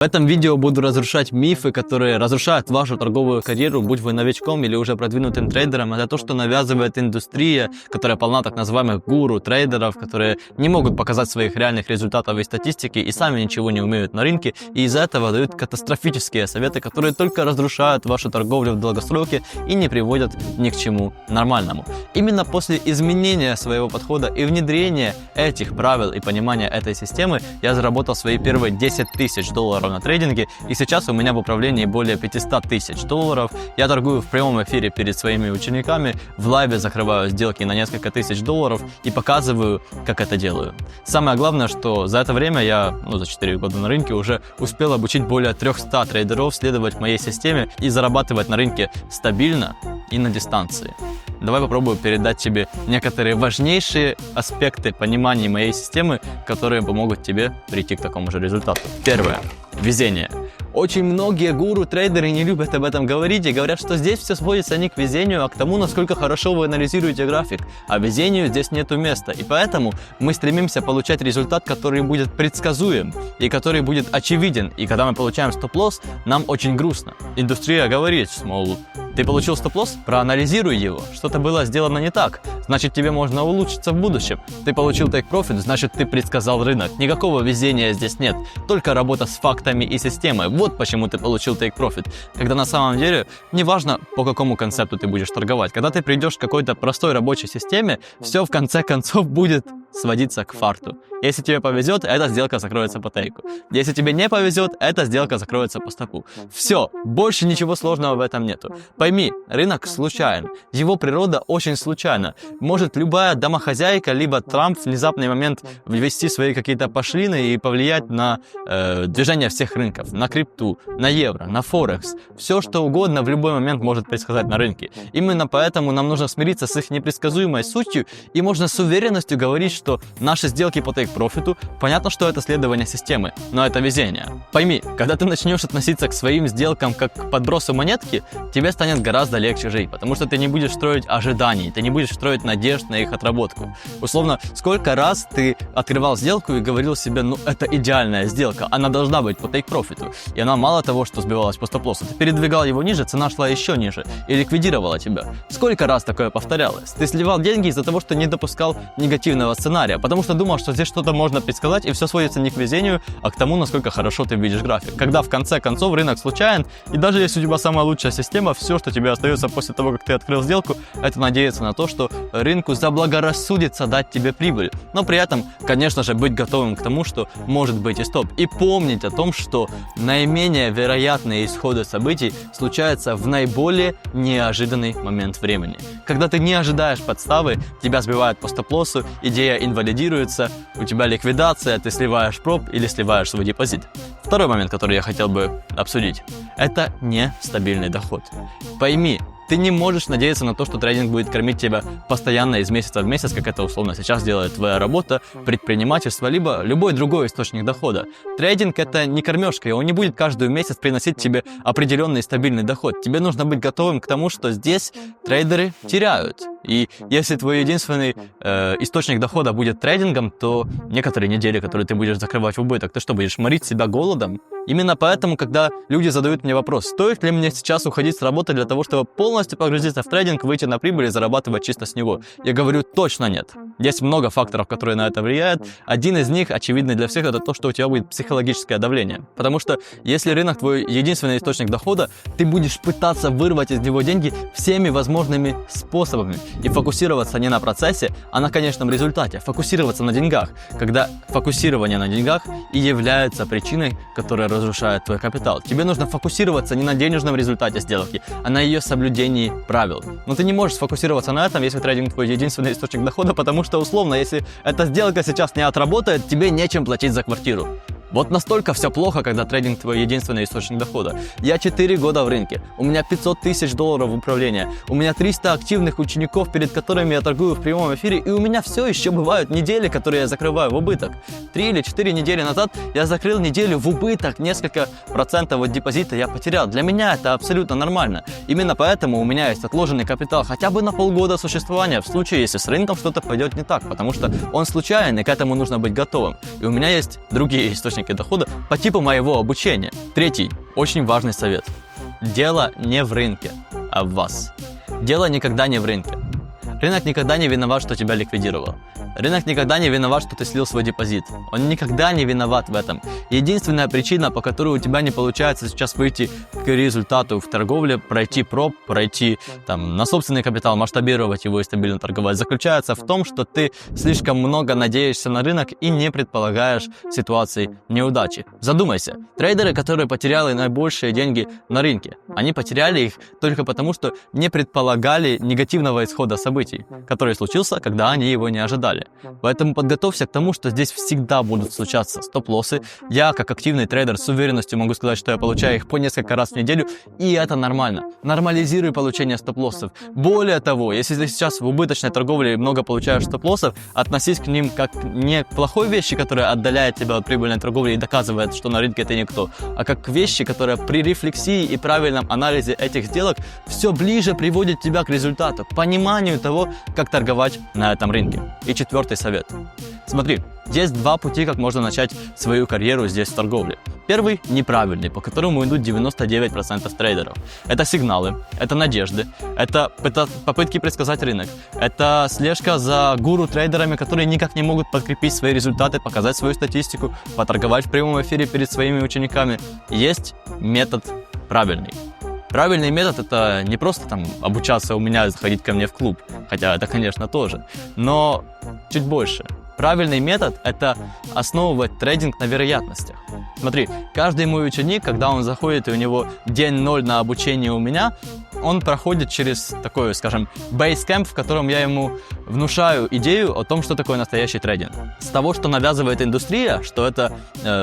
В этом видео буду разрушать мифы, которые разрушают вашу торговую карьеру, будь вы новичком или уже продвинутым трейдером. Это то, что навязывает индустрия, которая полна так называемых гуру, трейдеров, которые не могут показать своих реальных результатов и статистики и сами ничего не умеют на рынке, и из-за этого дают катастрофические советы, которые только разрушают вашу торговлю в долгосроке и не приводят ни к чему нормальному. Именно после изменения своего подхода и внедрения этих правил и понимания этой системы я заработал свои первые 10 тысяч долларов на трейдинге, и сейчас у меня в управлении более 500 тысяч долларов. Я торгую в прямом эфире перед своими учениками, в лайве закрываю сделки на несколько тысяч долларов и показываю, как это делаю. Самое главное, что за это время я, за 4 года на рынке, уже успел обучить более 300 трейдеров следовать моей системе и зарабатывать на рынке стабильно и на дистанции. Давай попробую передать тебе некоторые важнейшие аспекты понимания моей системы, которые помогут тебе прийти к такому же результату. Первое. Везение. Очень многие гуру-трейдеры не любят об этом говорить и говорят, что здесь все сводится не к везению, а к тому, насколько хорошо вы анализируете график. А везению здесь нету места. И поэтому мы стремимся получать результат, который будет предсказуем и который будет очевиден. И когда мы получаем стоп-лосс, нам очень грустно. Индустрия говорит, мол, ты получил стоп-лосс? Проанализируй его. Что-то было сделано не так. Значит, тебе можно улучшиться в будущем. Ты получил тейк-профит, значит, ты предсказал рынок. Никакого везения здесь нет. Только работа с фактами и системой. Вот почему ты получил тейк-профит. Когда на самом деле, неважно, по какому концепту ты будешь торговать. Когда ты придешь к какой-то простой рабочей системе, все в конце концов будет сводиться к фарту. Если тебе повезет, эта сделка закроется по тейку. Если тебе не повезет, эта сделка закроется по стопу. Все, больше ничего сложного в этом нету. Пойми, рынок случайен. Его природа очень случайна. Может любая домохозяйка, либо Трамп в внезапный момент ввести свои какие-то пошлины и повлиять на движение всех рынков. На крипту, на евро, на форекс. Все, что угодно в любой момент может предсказать на рынке. Именно поэтому нам нужно смириться с их непредсказуемой сутью, и можно с уверенностью говорить, что наши сделки по тейк-профиту, понятно, что это следование системы, но это везение. Пойми, когда ты начнешь относиться к своим сделкам как к подбросу монетки, тебе станет гораздо легче жить, потому что ты не будешь строить ожиданий, ты не будешь строить надежд на их отработку. Условно, сколько раз ты открывал сделку и говорил себе, это идеальная сделка, она должна быть по тейк-профиту, и она мало того, что сбивалась по стоп-лоссу, ты передвигал его ниже, цена шла еще ниже и ликвидировала тебя. Сколько раз такое повторялось? Ты сливал деньги из-за того, что не допускал негативного сценария, потому что думал, что здесь что-то можно предсказать, и все сводится не к везению, а к тому, насколько хорошо ты видишь график. Когда в конце концов рынок случайен, и даже если у тебя самая лучшая система, все, что тебе остается после того, как ты открыл сделку, это надеяться на то, что рынку заблагорассудится дать тебе прибыль. Но при этом, конечно же, быть готовым к тому, что может быть и стоп. И помнить о том, что наименее вероятные исходы событий случаются в наиболее неожиданный момент времени. Когда ты не ожидаешь подставы, тебя сбивают по стоп-лоссу, идея инвалидируется, у тебя ликвидация, ты сливаешь проб или сливаешь свой депозит. Второй момент, который я хотел бы обсудить, это нестабильный доход. Пойми, ты не можешь надеяться на то, что трейдинг будет кормить тебя постоянно из месяца в месяц, как это условно сейчас делает твоя работа, предпринимательство, либо любой другой источник дохода. Трейдинг — это не кормежка, и он не будет каждый месяц приносить тебе определенный стабильный доход. Тебе нужно быть готовым к тому, что здесь трейдеры теряют. И если твой единственный источник дохода будет трейдингом, то некоторые недели, которые ты будешь закрывать в убыток, ты что, будешь морить себя голодом? Именно поэтому, когда люди задают мне вопрос, стоит ли мне сейчас уходить с работы для того, чтобы полностью погрузиться в трейдинг, выйти на прибыль и зарабатывать чисто с него, я говорю, точно нет. Есть много факторов, которые на это влияют. Один из них, очевидный для всех, это то, что у тебя будет психологическое давление. Потому что если рынок твой единственный источник дохода, ты будешь пытаться вырвать из него деньги всеми возможными способами. И фокусироваться не на процессе, а на конечном результате. Фокусироваться на деньгах, когда фокусирование на деньгах и является причиной, которая разрушает твой капитал. Тебе нужно фокусироваться не на денежном результате сделки, а на ее соблюдении правил. Но ты не можешь сфокусироваться на этом, если трейдинг твой единственный источник дохода, потому что, условно, если эта сделка сейчас не отработает, тебе нечем платить за квартиру. Вот настолько все плохо, когда трейдинг твой единственный источник дохода. Я 4 года в рынке, у меня 500 тысяч долларов в управлении, у меня 300 активных учеников, перед которыми я торгую в прямом эфире, и у меня все еще бывают недели, которые я закрываю в убыток. 3 или 4 недели назад я закрыл неделю в убыток, несколько процентов от депозита я потерял. Для меня это абсолютно нормально. Именно поэтому у меня есть отложенный капитал хотя бы на полгода существования, в случае, если с рынком что-то пойдет не так, потому что он случайен, и к этому нужно быть готовым. И у меня есть другие источники источники дохода по типу моего обучения. Третий, очень важный совет. Дело не в рынке, а в вас. Дело никогда не в рынке. Рынок никогда не виноват, что тебя ликвидировал. Рынок никогда не виноват, что ты слил свой депозит. Он никогда не виноват в этом. Единственная причина, по которой у тебя не получается сейчас выйти к результату в торговле, пройти проб, пройти на собственный капитал, масштабировать его и стабильно торговать, заключается в том, что ты слишком много надеешься на рынок и не предполагаешь ситуации неудачи. Задумайся. Трейдеры, которые потеряли наибольшие деньги на рынке, они потеряли их только потому, что не предполагали негативного исхода событий, который случился, когда они его не ожидали. Поэтому подготовься к тому, что здесь всегда будут случаться стоп-лоссы. Я, как активный трейдер, с уверенностью могу сказать, что я получаю их по несколько раз в неделю, и это нормально. Нормализируй получение стоп-лоссов. Более того, если ты сейчас в убыточной торговле много получаешь стоп-лоссов, относись к ним как не к плохой вещи, которая отдаляет тебя от прибыльной торговли и доказывает, что на рынке ты никто, а как к вещи, которая при рефлексии и правильном анализе этих сделок все ближе приводит тебя к результату, к пониманию того, как торговать на этом рынке. И четвертый совет. Смотри, есть два пути, как можно начать свою карьеру здесь в торговле. Первый неправильный, по которому идут 99% трейдеров. Это сигналы, это надежды, это попытки предсказать рынок, это слежка за гуру-трейдерами, которые никак не могут подкрепить свои результаты, показать свою статистику, поторговать в прямом эфире перед своими учениками. Есть метод правильный. Правильный метод — это не просто обучаться у меня и заходить ко мне в клуб, хотя это, конечно, тоже, но чуть больше. Правильный метод — это основывать трейдинг на вероятностях. Смотри, каждый мой ученик, когда он заходит и у него день 0 на обучение у меня, он проходит через такой, скажем, бейскэмп, в котором я ему внушаю идею о том, что такое настоящий трейдинг. С того, что навязывает индустрия, что это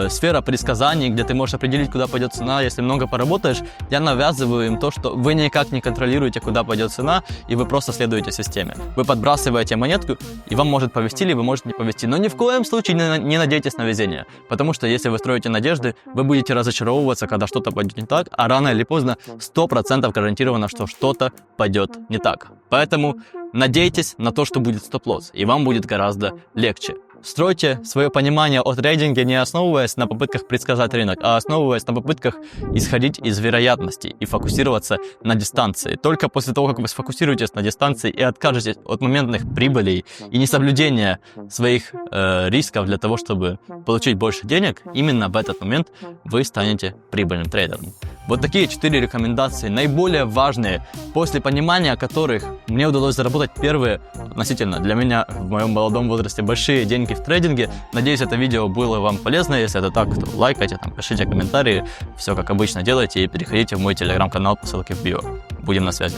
сфера предсказаний, где ты можешь определить, куда пойдет цена, если много поработаешь, я навязываю им то, что вы никак не контролируете, куда пойдет цена, и вы просто следуете системе. Вы подбрасываете монетку, и вам может повезти, либо может не повезти. Но ни в коем случае не надейтесь на везение, потому что если вы строите надежды, вы будете разочаровываться, когда что-то пойдет не так, а рано или поздно 100% гарантированно, что что-то пойдет не так. Поэтому надейтесь на то, что будет стоп-лосс, и вам будет гораздо легче. Стройте свое понимание о трейдинге, не основываясь на попытках предсказать рынок, а основываясь на попытках исходить из вероятностей и фокусироваться на дистанции. Только после того, как вы сфокусируетесь на дистанции и откажетесь от моментных прибылей и несоблюдения своих рисков для того, чтобы получить больше денег, именно в этот момент вы станете прибыльным трейдером. Вот такие 4 рекомендации, наиболее важные, после понимания которых мне удалось заработать первые, относительно для меня в моем молодом возрасте, большие деньги в трейдинге. Надеюсь, это видео было вам полезно. Если это так, то лайкайте, пишите комментарии, все как обычно делайте и переходите в мой телеграм-канал по ссылке в био. Будем на связи.